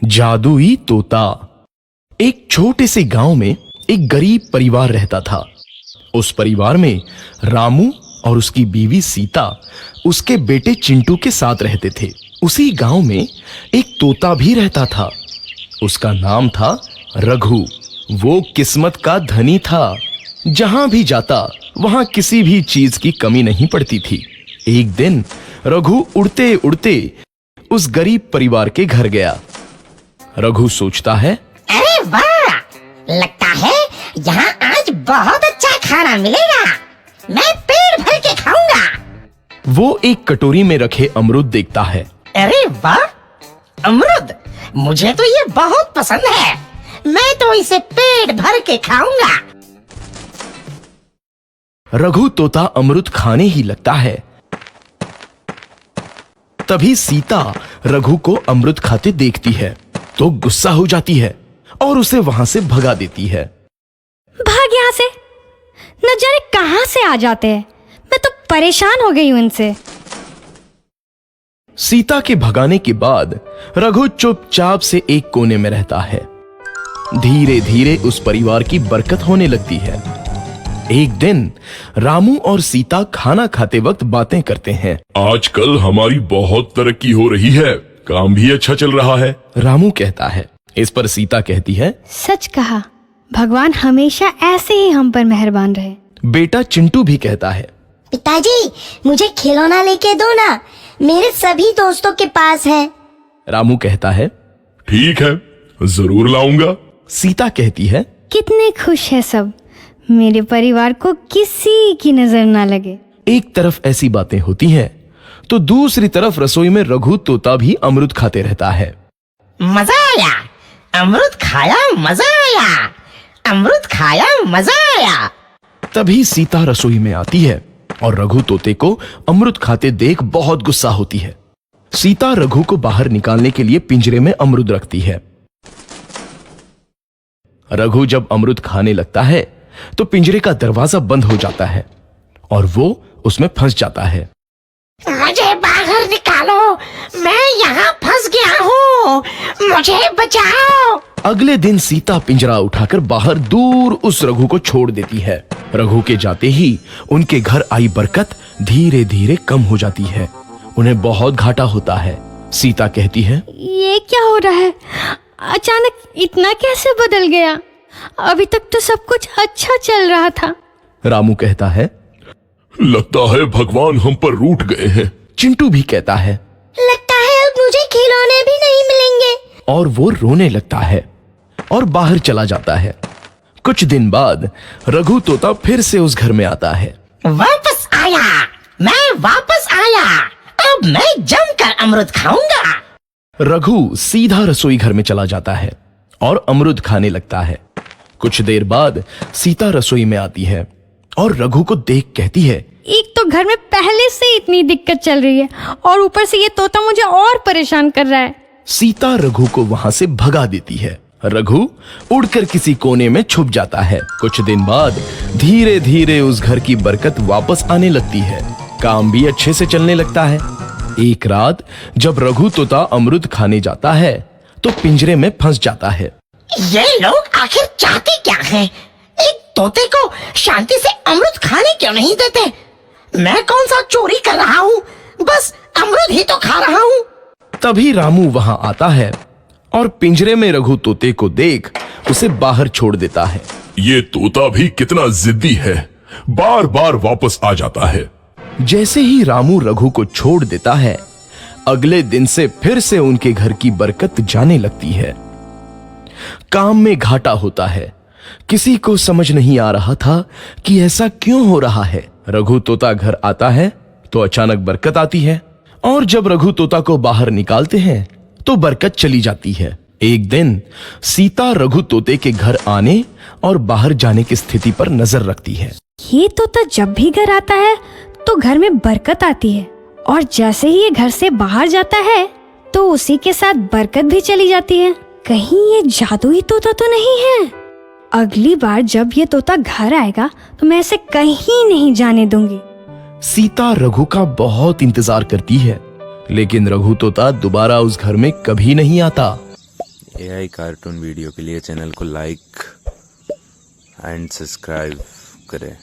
जादुई तोता। एक छोटे से गांव में एक गरीब परिवार रहता था। उस परिवार में रामू और उसकी बीवी सीता उसके बेटे चिंटू के साथ रहते थे। उसी गांव में एक तोता भी रहता था। उसका नाम था रघु। वो किस्मत का धनी था। जहां भी जाता वहां किसी भी चीज की कमी नहीं पड़ती थी। एक दिन रघु उड़ते उड़ते उस गरीब परिवार के घर गया। रघु सोचता है, अरे वाह, लगता है यहाँ आज बहुत अच्छा खाना मिलेगा। मैं पेट भर के खाऊंगा। वो एक कटोरी में रखे अमरूद देखता है। अरे वाह, अमरूद, मुझे तो ये बहुत पसंद है। मैं तो इसे पेट भर के खाऊंगा। रघु तोता अमरूद खाने ही लगता है। तभी सीता रघु को अमरूद खाते देखती है तो गुस्सा हो जाती है और उसे वहां से भगा देती है। भाग यहाँ से, न जाने कहां से आ जाते हैं। मैं तो परेशान हो गई हूं इनसे। सीता के भगाने के बाद रघु चुपचाप से एक कोने में रहता है। धीरे धीरे उस परिवार की बरकत होने लगती है। एक दिन रामू और सीता खाना खाते वक्त बातें करते हैं। आजकल हमारी बहुत तरक्की हो रही है, काम भी अच्छा चल रहा है। रामू कहता है। इस पर सीता कहती है, सच कहा, भगवान हमेशा ऐसे ही हम पर मेहरबान रहे। बेटा चिंटू भी कहता है, पिताजी, मुझे खिलौना लेके दो ना, मेरे सभी दोस्तों के पास है। रामू कहता है, ठीक है, जरूर लाऊंगा। सीता कहती है, कितने खुश है सब, मेरे परिवार को किसी की नजर ना लगे। एक तरफ ऐसी बातें होती हैं तो दूसरी तरफ रसोई में रघु तोता भी अमरूद खाते रहता है। मजा आया, अमरूद खाया, मजा आया, अमरूद खाया, मजा आया। तभी सीता रसोई में आती है और रघु तोते को अमरूद खाते देख बहुत गुस्सा होती है। सीता रघु को बाहर निकालने के लिए पिंजरे में अमरूद रखती है। रघु जब अमरूद खाने लगता है तो पिंजरे का दरवाजा बंद हो जाता है और वो उसमें फंस जाता है। मुझे बाहर निकालो, मैं यहाँ फंस गया हूँ, मुझे बचाओ। अगले दिन सीता पिंजरा उठाकर बाहर दूर उस रघु को छोड़ देती है। रघु के जाते ही उनके घर आई बरकत धीरे धीरे कम हो जाती है। उन्हें बहुत घाटा होता है। सीता कहती है, ये क्या हो रहा है, अचानक इतना कैसे बदल गया? अभी तक तो सब कुछ अच्छा चल रहा था। रामू कहता है, लगता है भगवान हम पर रूठ गए हैं। चिंटू भी कहता है, लगता है अब मुझे खिलौने भी नहीं मिलेंगे। और वो रोने लगता है और बाहर चला जाता है। कुछ दिन बाद रघु तोता फिर से उस घर में आता है। वापस आया, मैं वापस आया, अब मैं जमकर अमरूद खाऊंगा। रघु सीधा रसोई घर में चला जाता है और अमरूद खाने लगता है। कुछ देर बाद सीता रसोई में आती है और रघु को देख कहती है, एक तो घर में पहले से इतनी दिक्कत चल रही है और ऊपर से ये तोता मुझे और परेशान कर रहा है। सीता रघु को वहां से भगा देती है। रघु उड़कर किसी कोने में छुप जाता है। कुछ दिन बाद धीरे धीरे उस घर की बरकत वापस आने लगती है। काम भी अच्छे से चलने लगता है। एक रात जब रघु तोता अमरूद खाने जाता है तो पिंजरे में फंस जाता है। ये लोग आखिर चाहते क्या हैं? एक तोते को शांति से अमरूद खाने क्यों नहीं देते? मैं कौन सा चोरी कर रहा हूँ? बस अमरूद ही तो खा रहा हूँ। तभी रामू वहां आता है और पिंजरे में रघु तोते को देख उसे बाहर छोड़ देता है। ये तोता भी कितना जिद्दी है, बार बार वापस आ जाता है। जैसे ही रामू रघु को छोड़ देता है, अगले दिन से फिर से उनके घर की बरकत जाने लगती है। काम में घाटा होता है। किसी को समझ नहीं आ रहा था कि ऐसा क्यों हो रहा है। रघु तोता घर आता है तो अचानक बरकत आती है और जब रघु तोता को बाहर निकालते हैं तो बरकत चली जाती है। एक दिन सीता रघु तोते के घर आने और बाहर जाने की स्थिति पर नजर रखती है। ये तोता जब भी घर आता है तो घर में बरकत आती है और जैसे ही ये घर से बाहर जाता है तो उसी के साथ बरकत भी चली जाती है। कहीं ये जादुई तोता तो नहीं है? अगली बार जब ये तोता घर आएगा तो मैं इसे कहीं नहीं जाने दूंगी। सीता रघु का बहुत इंतजार करती है लेकिन रघु तोता दोबारा उस घर में कभी नहीं आता। एआई कार्टून वीडियो के लिए चैनल को लाइक एंड सब्सक्राइब करें।